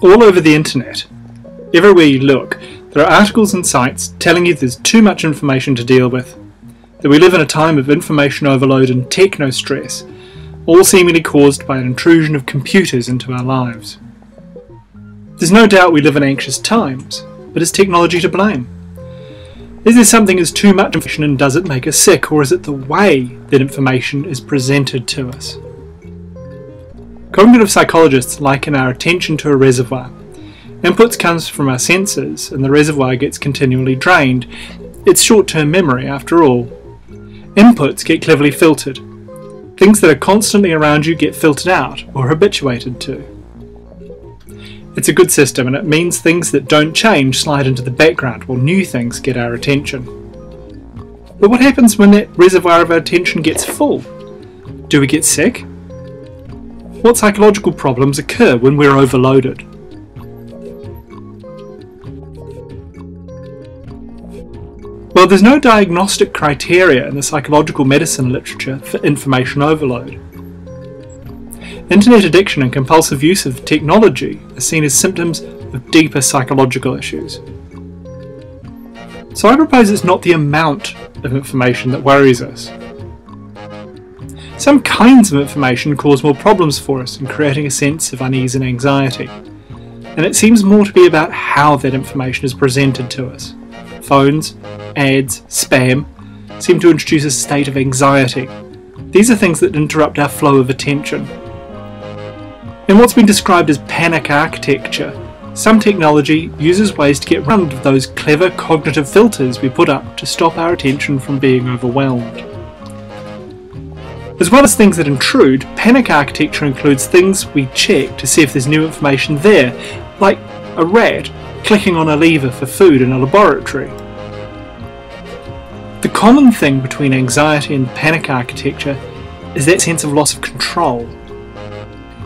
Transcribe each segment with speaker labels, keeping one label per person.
Speaker 1: All over the internet, everywhere you look, there are articles and sites telling you there's too much information to deal with, that we live in a time of information overload and techno-stress, all seemingly caused by an intrusion of computers into our lives. There's no doubt we live in anxious times, but is technology to blame? Is there something as too much information and does it make us sick, or is it the way that information is presented to us? Cognitive psychologists liken our attention to a reservoir. Inputs comes from our senses and the reservoir gets continually drained. It's short-term memory after all. Inputs get cleverly filtered. Things that are constantly around you get filtered out or habituated to. It's a good system and it means things that don't change slide into the background while new things get our attention. But what happens when that reservoir of our attention gets full? Do we get sick? What psychological problems occur when we're overloaded? Well, there's no diagnostic criteria in the psychological medicine literature for information overload. Internet addiction and compulsive use of technology are seen as symptoms of deeper psychological issues. So I propose it's not the amount of information that worries us. Some kinds of information cause more problems for us in creating a sense of unease and anxiety, and it seems more to be about how that information is presented to us. Phones, ads, spam seem to introduce a state of anxiety. These are things that interrupt our flow of attention. In what's been described as panic architecture, some technology uses ways to get around those clever cognitive filters we put up to stop our attention from being overwhelmed. As well as things that intrude, panic architecture includes things we check to see if there's new information there, like a rat clicking on a lever for food in a laboratory. The common thing between anxiety and panic architecture is that sense of loss of control.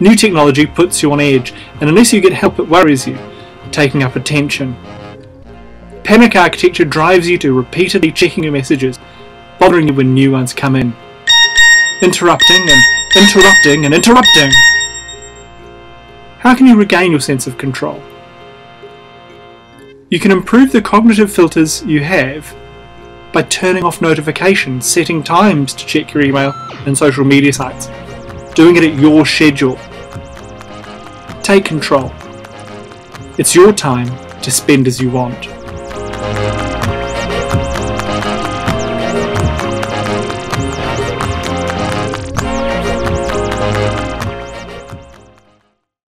Speaker 1: New technology puts you on edge, and unless you get help it worries you, taking up attention. Panic architecture drives you to repeatedly checking your messages, bothering you when new ones come in. Interrupting and interrupting and interrupting. How can you regain your sense of control? You can improve the cognitive filters you have by turning off notifications, setting times to check your email and social media sites, doing it at your schedule. Take control. It's your time to spend as you want.